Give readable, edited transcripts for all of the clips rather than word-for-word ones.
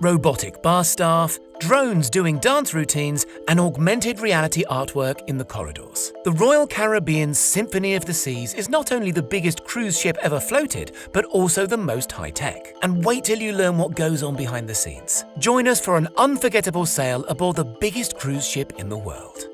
Robotic bar staff, drones doing dance routines, and augmented reality artwork in the corridors. The Royal Caribbean's Symphony of the Seas is not only the biggest cruise ship ever floated, but also the most high-tech. And wait till you learn what goes on behind the scenes. Join us for an unforgettable sail aboard the biggest cruise ship in the world.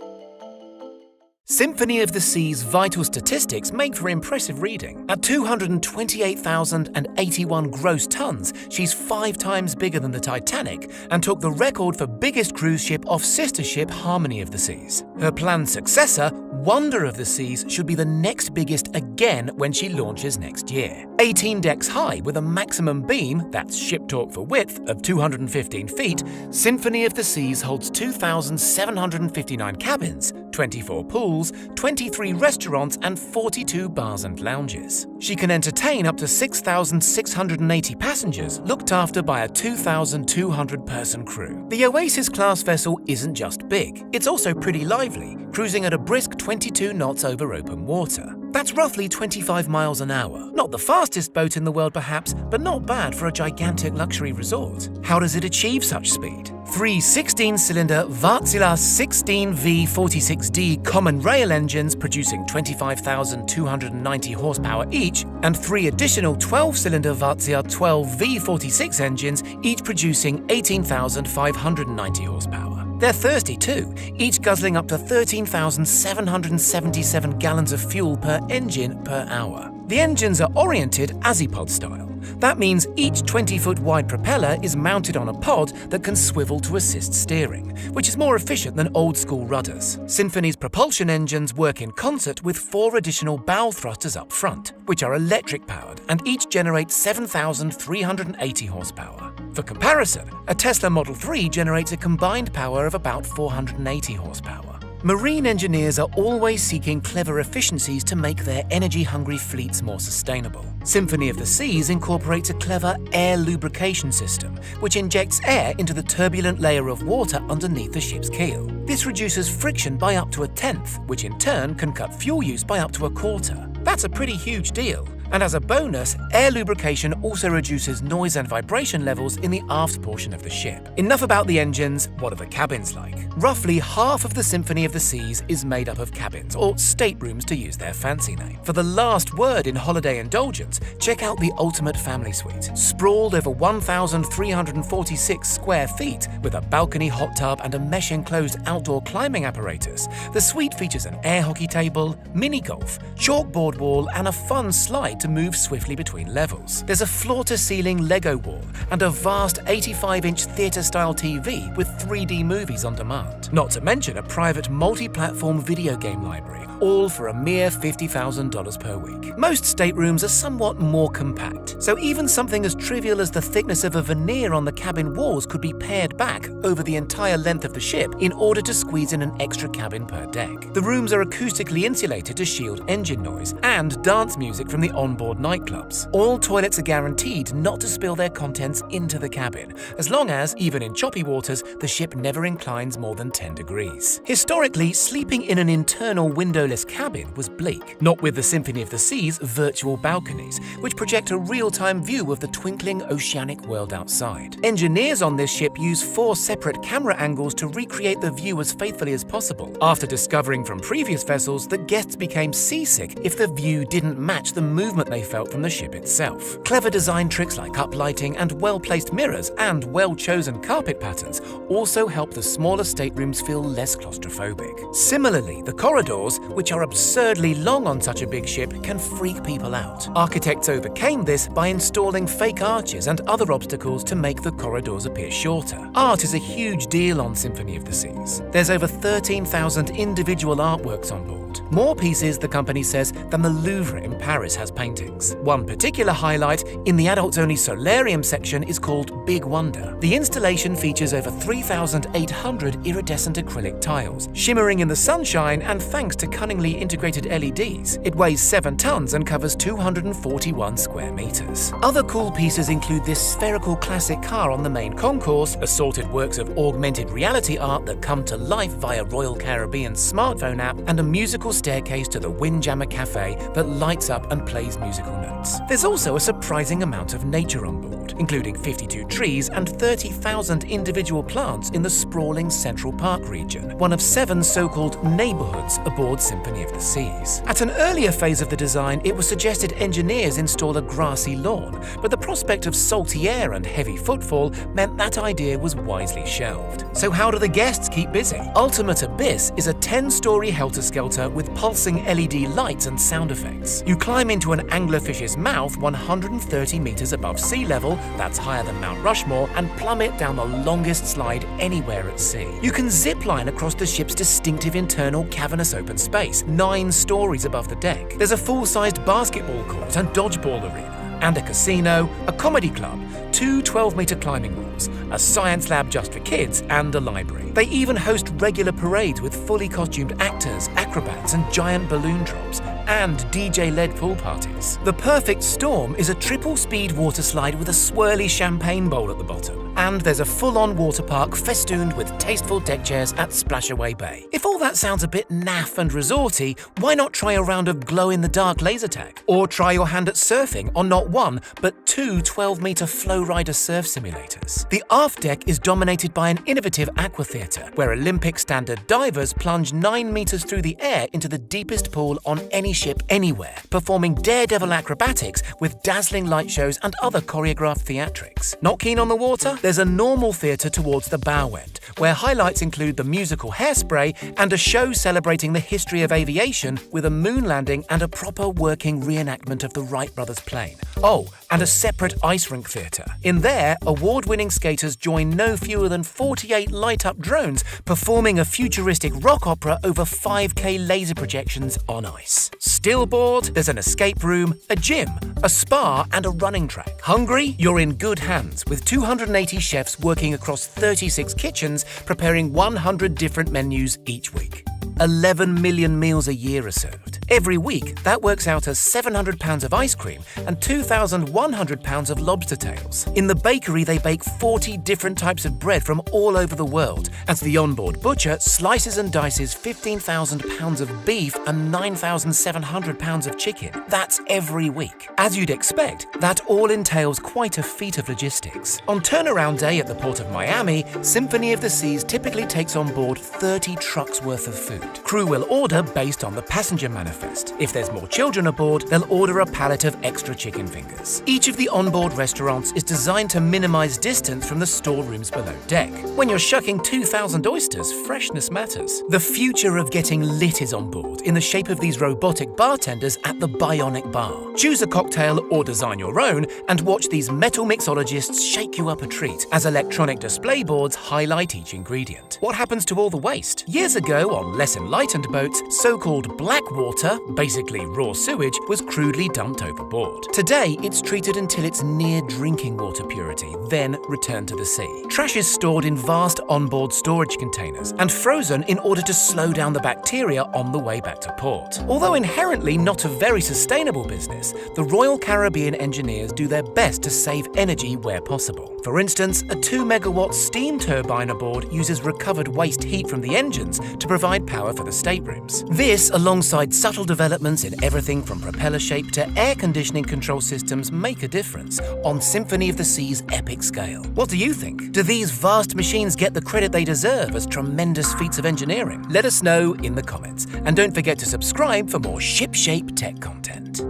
Symphony of the Sea's vital statistics make for impressive reading. At 228,081 gross tons, she's 5 times bigger than the Titanic and took the record for biggest cruise ship off sister ship Harmony of the Seas. Her planned successor, Wonder of the Seas, should be the next biggest again when she launches next year. 18 decks high with a maximum beam, that's ship talk for width, of 215 feet, Symphony of the Seas holds 2,759 cabins, 24 pools, 23 restaurants and 42 bars and lounges. She can entertain up to 6,680 passengers, looked after by a 2,200-person crew. The Oasis-class vessel isn't just big, it's also pretty lively, cruising at a brisk 22 knots over open water. That's roughly 25 miles an hour. Not the fastest boat in the world perhaps, but not bad for a gigantic luxury resort. How does it achieve such speed? 3 16-cylinder Wärtsilä 16V46D common rail engines producing 25,290 horsepower each, and 3 additional 12-cylinder Wärtsilä 12V46 engines, each producing 18,590 horsepower. They're thirsty too, each guzzling up to 13,777 gallons of fuel per engine per hour. The engines are oriented Azipod style. That means each 20-foot wide propeller is mounted on a pod that can swivel to assist steering, which is more efficient than old-school rudders. Symphony's propulsion engines work in concert with 4 additional bow thrusters up front, which are electric-powered and each generate 7,380 horsepower. For comparison, a Tesla Model 3 generates a combined power of about 480 horsepower. Marine engineers are always seeking clever efficiencies to make their energy-hungry fleets more sustainable. Symphony of the Seas incorporates a clever air lubrication system, which injects air into the turbulent layer of water underneath the ship's keel. This reduces friction by up to 1/10, which in turn can cut fuel use by up to 1/4. That's a pretty huge deal. And as a bonus, air lubrication also reduces noise and vibration levels in the aft portion of the ship. Enough about the engines, what are the cabins like? Roughly half of the Symphony of the Seas is made up of cabins, or staterooms to use their fancy name. For the last word in holiday indulgence, check out the Ultimate Family Suite. Sprawled over 1,346 square feet, with a balcony hot tub and a mesh-enclosed outdoor climbing apparatus, the suite features an air hockey table, mini-golf, chalkboard wall and a fun slide to move swiftly between levels. There's a floor-to-ceiling Lego wall and a vast 85-inch theatre-style TV with 3D movies on demand. Not to mention a private multi-platform video game library, all for a mere $50,000 per week. Most staterooms are somewhat more compact, so even something as trivial as the thickness of a veneer on the cabin walls could be pared back over the entire length of the ship in order to squeeze in an extra cabin per deck. The rooms are acoustically insulated to shield engine noise and dance music from the onboard nightclubs. All toilets are guaranteed not to spill their contents into the cabin, as long as, even in choppy waters, the ship never inclines more than 10 degrees. Historically, sleeping in an internal windowless cabin was bleak, not with the Symphony of the Sea's virtual balconies, which project a real-time view of the twinkling oceanic world outside. Engineers on this ship use 4 separate camera angles to recreate the view as faithfully as possible, after discovering from previous vessels that guests became seasick if the view didn't match the movement they felt from the ship itself. Clever design tricks like uplighting and well-placed mirrors and well-chosen carpet patterns also help the smaller staterooms feel less claustrophobic. Similarly, the corridors, which are absurdly long on such a big ship, can freak people out. Architects overcame this by installing fake arches and other obstacles to make the corridors appear shorter. Art is a huge deal on Symphony of the Seas. There's over 13,000 individual artworks on board. More pieces, the company says, than the Louvre in Paris has paintings. One particular highlight in the adults-only solarium section is called Big Wonder. The installation features over 3,800 iridescent acrylic tiles, shimmering in the sunshine and thanks to cunningly integrated LEDs. It weighs 7 tons and covers 241 square meters. Other cool pieces include this spherical classic car on the main concourse, assorted works of augmented reality art that come to life via Royal Caribbean's smartphone app, and a musical symmetrical staircase to the Windjammer Cafe that lights up and plays musical notes. There's also a surprising amount of nature on board, including 52 trees and 30,000 individual plants in the sprawling Central Park region, one of 7 so-called neighborhoods aboard Symphony of the Seas. At an earlier phase of the design, it was suggested engineers install a grassy lawn, but the prospect of salty air and heavy footfall meant that idea was wisely shelved. So how do the guests keep busy? Ultimate Abyss is a 10-story helter-skelter with pulsing LED lights and sound effects. You climb into an anglerfish's mouth 130 meters above sea level, that's higher than Mount Rushmore, and plummet down the longest slide anywhere at sea. You can zip-line across the ship's distinctive internal cavernous open space, 9 stories above the deck. There's a full-sized basketball court and dodgeball arena, and a casino, a comedy club, 2 12-meter climbing walls, a science lab just for kids, and a library. They even host regular parades with fully costumed actors, acrobats, and giant balloon drops, and DJ-led pool parties. The perfect storm is a triple-speed water slide with a swirly champagne bowl at the bottom. And there's a full-on water park festooned with tasteful deck chairs at Splashaway Bay. If all that sounds a bit naff and resorty, why not try a round of glow-in-the-dark laser tag? Or try your hand at surfing on not 1, but 2 12-meter flow rider surf simulators. The aft deck is dominated by an innovative aqua theatre, where Olympic standard divers plunge 9 meters through the air into the deepest pool on any ship anywhere, performing daredevil acrobatics with dazzling light shows and other choreographed theatrics. Not keen on the water? There's a normal theatre towards the bow end, where highlights include the musical Hairspray and a show celebrating the history of aviation with a moon landing and a proper working reenactment of the Wright brothers plane. Oh, and a separate ice rink theatre. In there, award-winning skaters join no fewer than 48 light-up drones performing a futuristic rock opera over 5K laser projections on ice. Still bored? There's an escape room, a gym, a spa, and a running track. Hungry? You're in good hands, with 280 chefs working across 36 kitchens, preparing 100 different menus each week. 11 million meals a year are served. Every week, that works out as 700 pounds of ice cream and 2,100 pounds of lobster tails. In the bakery, they bake 40 different types of bread from all over the world, as the onboard butcher slices and dices 15,000 pounds of beef and 9,700 pounds of chicken. That's every week. As you'd expect, that all entails quite a feat of logistics. On turnaround day at the port of Miami, Symphony of the Seas typically takes on board 30 trucks worth of food. Crew will order based on the passenger manifest. If there's more children aboard, they'll order a pallet of extra chicken fingers. Each of the onboard restaurants is designed to minimize distance from the storerooms below deck. When you're shucking 2,000 oysters, freshness matters. The future of getting lit is on board in the shape of these robotic bartenders at the Bionic Bar. Choose a cocktail or design your own and watch these metal mixologists shake you up a treat as electronic display boards highlight each ingredient. What happens to all the waste? Years ago, on less enlightened boats, so-called black water, basically raw sewage, was crudely dumped overboard. Today, it's treated until it's near drinking water purity, then returned to the sea. Trash is stored in vast onboard storage containers and frozen in order to slow down the bacteria on the way back to port. Although inherently not a very sustainable business, the Royal Caribbean engineers do their best to save energy where possible. For instance, a 2-megawatt steam turbine aboard uses recovered waste heat from the engines to provide power for the staterooms. This, alongside subtle developments in everything from propeller shape to air conditioning control systems, make a difference on Symphony of the Sea's epic scale. What do you think? Do these vast machines get the credit they deserve as tremendous feats of engineering? Let us know in the comments. And don't forget to subscribe for more ship-shape tech content.